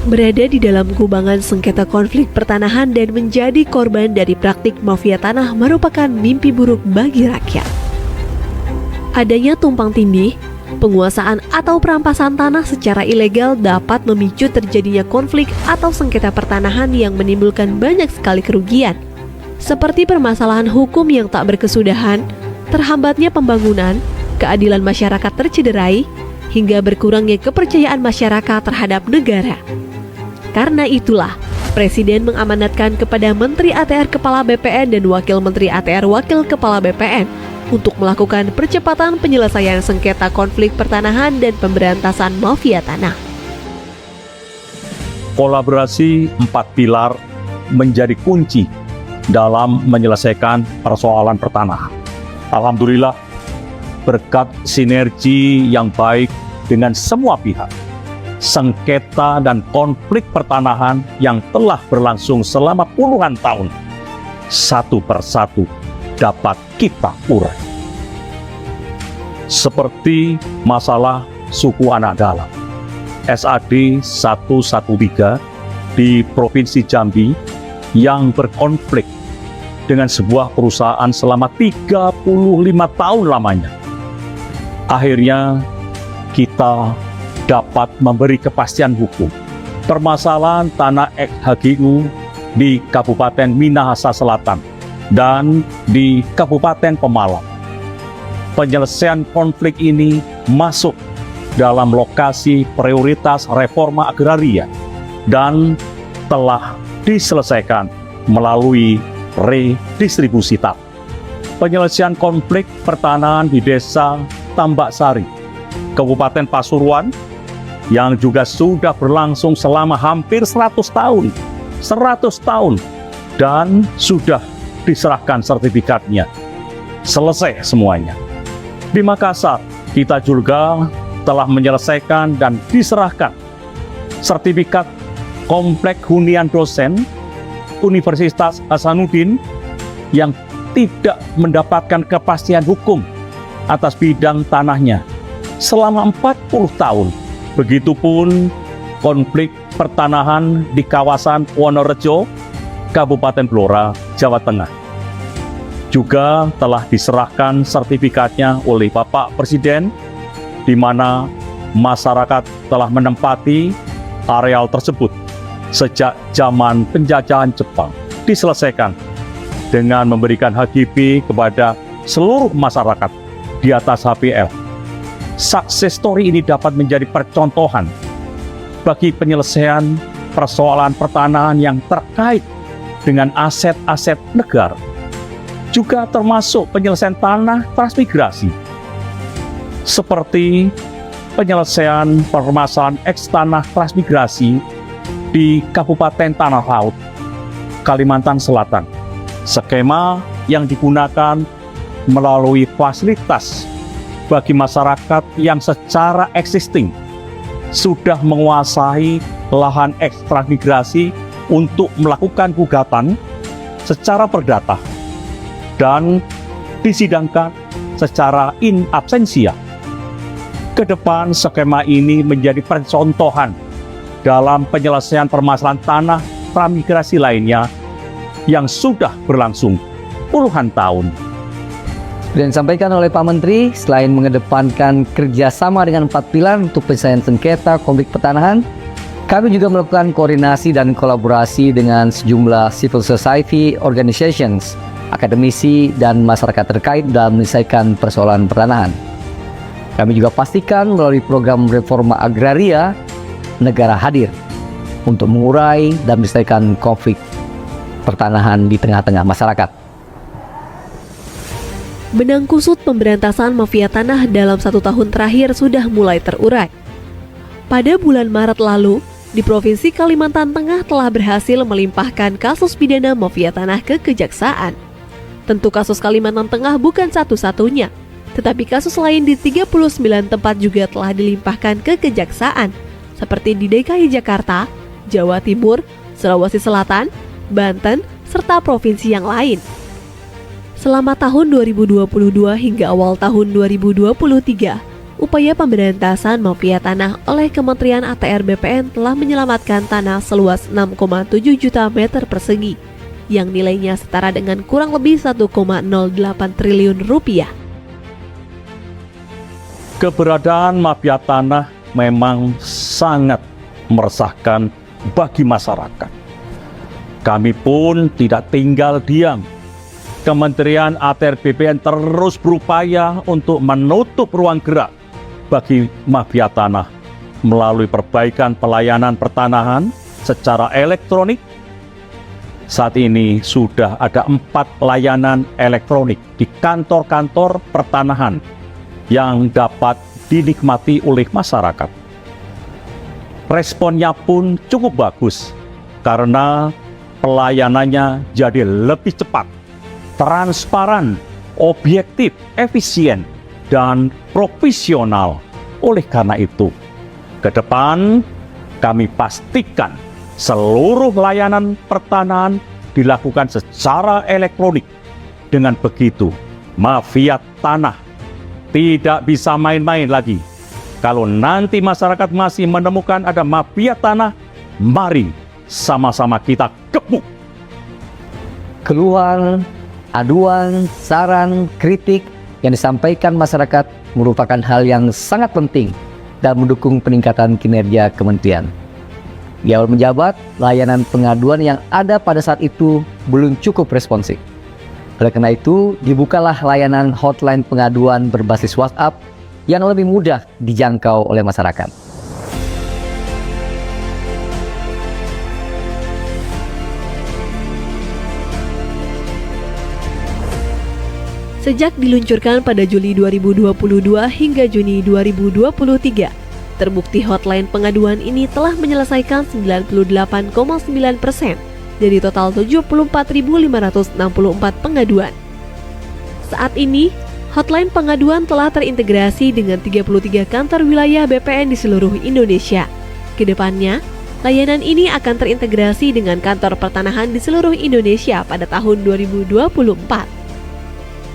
berada di dalam kubangan sengketa konflik pertanahan dan menjadi korban dari praktik mafia tanah merupakan mimpi buruk bagi rakyat. Adanya tumpang tindih, penguasaan atau perampasan tanah secara ilegal dapat memicu terjadinya konflik atau sengketa pertanahan yang menimbulkan banyak sekali kerugian, seperti permasalahan hukum yang tak berkesudahan, terhambatnya pembangunan, keadilan masyarakat tercederai, hingga berkurangnya kepercayaan masyarakat terhadap negara. Karena itulah, Presiden mengamanatkan kepada Menteri ATR Kepala BPN dan Wakil Menteri ATR Wakil Kepala BPN untuk melakukan percepatan penyelesaian sengketa konflik pertanahan dan pemberantasan mafia tanah. Kolaborasi 4 pilar menjadi kunci dalam menyelesaikan persoalan pertanahan. Alhamdulillah, berkat sinergi yang baik dengan semua pihak, sengketa dan konflik pertanahan yang telah berlangsung selama puluhan tahun, satu persatu dapat kita urai. Seperti masalah suku anak dalam, SAD 113 di Provinsi Jambi yang berkonflik dengan sebuah perusahaan selama 35 tahun lamanya. Akhirnya kita dapat memberi kepastian hukum. Permasalahan tanah ex-HGU di Kabupaten Minahasa Selatan dan di Kabupaten Pemalang. Penyelesaian konflik ini masuk dalam lokasi prioritas reforma agraria dan telah diselesaikan melalui redistribusi tanah. Penyelesaian konflik pertanahan di Desa Tambak Sari, Kabupaten Pasuruan, yang juga sudah berlangsung selama hampir 100 tahun, dan sudah diserahkan sertifikatnya. Selesai semuanya. Di Makassar, kita juga telah menyelesaikan dan diserahkan sertifikat komplek hunian dosen Universitas Hasanuddin yang tidak mendapatkan kepastian hukum atas bidang tanahnya selama 40 tahun. Begitupun konflik pertanahan di kawasan Wonorejo, Kabupaten Blora, Jawa Tengah. Juga telah diserahkan sertifikatnya oleh Bapak Presiden, di mana masyarakat telah menempati areal tersebut sejak zaman penjajahan Jepang. Diselesaikan dengan memberikan HGB kepada seluruh masyarakat di atas HPL. Success story ini dapat menjadi percontohan bagi penyelesaian persoalan pertanahan yang terkait dengan aset-aset negara. Juga termasuk penyelesaian tanah transmigrasi, seperti penyelesaian permasalahan eks-tanah transmigrasi di Kabupaten Tanah Laut, Kalimantan Selatan. Skema yang digunakan melalui fasilitas bagi masyarakat yang secara existing sudah menguasai lahan ekstransmigrasi untuk melakukan gugatan secara perdata dan disidangkan secara in absentia. Kedepan skema ini menjadi percontohan dalam penyelesaian permasalahan tanah transmigrasi lainnya yang sudah berlangsung puluhan tahun. Dan disampaikan oleh Pak Menteri, selain mengedepankan kerjasama dengan 4 pilar untuk penyelesaian sengketa konflik pertanahan, kami juga melakukan koordinasi dan kolaborasi dengan sejumlah civil society organizations, akademisi, dan masyarakat terkait dalam menyelesaikan persoalan pertanahan. Kami juga pastikan melalui program reforma agraria, negara hadir untuk mengurai dan menyelesaikan konflik pertanahan di tengah-tengah masyarakat. Benang kusut pemberantasan mafia tanah dalam 1 tahun terakhir sudah mulai terurai. Pada bulan Maret lalu, di Provinsi Kalimantan Tengah telah berhasil melimpahkan kasus pidana mafia tanah ke Kejaksaan. Tentu kasus Kalimantan Tengah bukan satu-satunya, tetapi kasus lain di 39 tempat juga telah dilimpahkan ke Kejaksaan, seperti di DKI Jakarta, Jawa Timur, Sulawesi Selatan, Banten, serta provinsi yang lain. Selama tahun 2022 hingga awal tahun 2023, upaya pemberantasan mafia tanah oleh Kementerian ATR BPN telah menyelamatkan tanah seluas 6,7 juta meter persegi, yang nilainya setara dengan kurang lebih 1,08 triliun rupiah. Keberadaan mafia tanah memang sangat meresahkan bagi masyarakat. Kami pun tidak tinggal diam. Kementerian ATR BPN terus berupaya untuk menutup ruang gerak bagi mafia tanah melalui perbaikan pelayanan pertanahan secara elektronik. Saat ini sudah ada 4 layanan elektronik di kantor-kantor pertanahan yang dapat dinikmati oleh masyarakat. Responnya pun cukup bagus karena pelayanannya jadi lebih cepat, transparan, objektif, efisien, dan profesional. Oleh karena itu, ke depan kami pastikan seluruh layanan pertanahan dilakukan secara elektronik. Dengan begitu, mafia tanah tidak bisa main-main lagi. Kalau nanti masyarakat masih menemukan ada mafia tanah, mari sama-sama kita gebuk. Keluhan, aduan, saran, kritik yang disampaikan masyarakat merupakan hal yang sangat penting dan mendukung peningkatan kinerja kementerian. Di awal menjabat, layanan pengaduan yang ada pada saat itu belum cukup responsif. Oleh karena itu, dibukalah layanan hotline pengaduan berbasis WhatsApp yang lebih mudah dijangkau oleh masyarakat. Sejak diluncurkan pada Juli 2022 hingga Juni 2023, terbukti hotline pengaduan ini telah menyelesaikan 98,9% dari total 74.564 pengaduan. Saat ini, hotline pengaduan telah terintegrasi dengan 33 kantor wilayah BPN di seluruh Indonesia. Kedepannya, layanan ini akan terintegrasi dengan kantor pertanahan di seluruh Indonesia pada tahun 2024.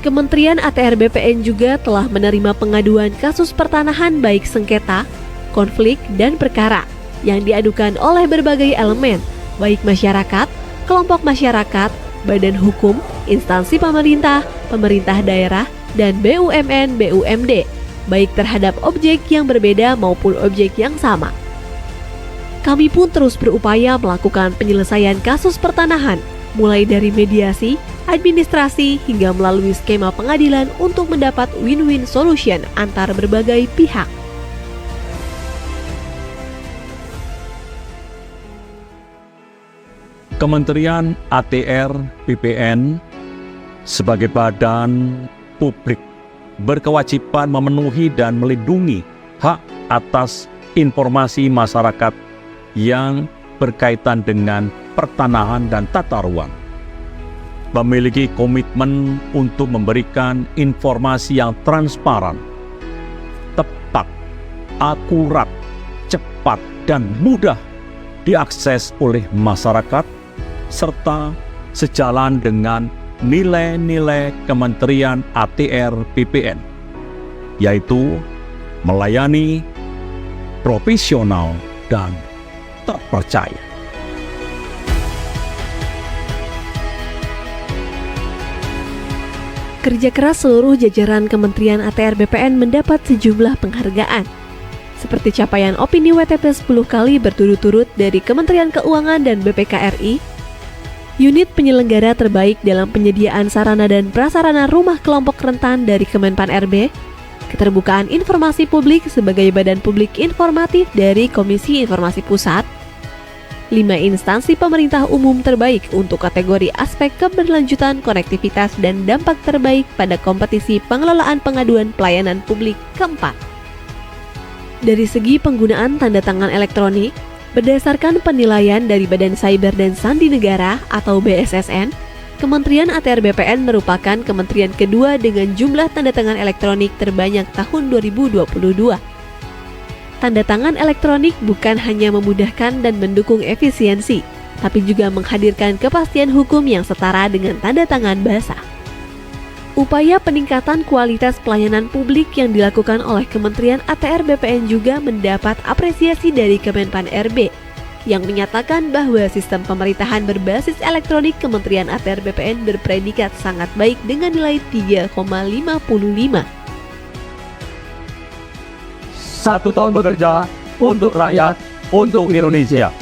Kementerian ATR BPN juga telah menerima pengaduan kasus pertanahan baik sengketa, konflik, dan perkara yang diadukan oleh berbagai elemen, baik masyarakat, kelompok masyarakat, badan hukum, instansi pemerintah, pemerintah daerah, dan BUMN/BUMD, baik terhadap objek yang berbeda maupun objek yang sama. Kami pun terus berupaya melakukan penyelesaian kasus pertanahan, mulai dari mediasi, administrasi, hingga melalui skema pengadilan untuk mendapat win-win solution antar berbagai pihak. Kementerian ATR BPN sebagai badan publik berkewajiban memenuhi dan melindungi hak atas informasi masyarakat yang berkaitan dengan pertanahan dan tata ruang. Memiliki komitmen untuk memberikan informasi yang transparan, tepat, akurat, cepat, dan mudah diakses oleh masyarakat, serta sejalan dengan nilai-nilai Kementerian ATR BPN, yaitu melayani, profesional, dan terpercaya. Kerja keras seluruh jajaran Kementerian ATR BPN mendapat sejumlah penghargaan, seperti capaian opini WTP 10 kali berturut-turut dari Kementerian Keuangan dan BPK RI, unit penyelenggara terbaik dalam penyediaan sarana dan prasarana rumah kelompok rentan dari Kemenpan RB, keterbukaan informasi publik sebagai badan publik informatif dari Komisi Informasi Pusat, 5 instansi pemerintah umum terbaik untuk kategori aspek keberlanjutan, konektivitas, dan dampak terbaik pada kompetisi pengelolaan pengaduan pelayanan publik keempat. Dari segi penggunaan tanda tangan elektronik, berdasarkan penilaian dari Badan Cyber dan Sandi Negara atau BSSN, Kementerian ATR BPN merupakan kementerian kedua dengan jumlah tanda tangan elektronik terbanyak tahun 2022. Tanda tangan elektronik bukan hanya memudahkan dan mendukung efisiensi, tapi juga menghadirkan kepastian hukum yang setara dengan tanda tangan basah. Upaya peningkatan kualitas pelayanan publik yang dilakukan oleh Kementerian ATR BPN juga mendapat apresiasi dari Kemenpan RB yang menyatakan bahwa sistem pemerintahan berbasis elektronik Kementerian ATR BPN berpredikat sangat baik dengan nilai 3,55. 1 tahun bekerja untuk rakyat, untuk Indonesia.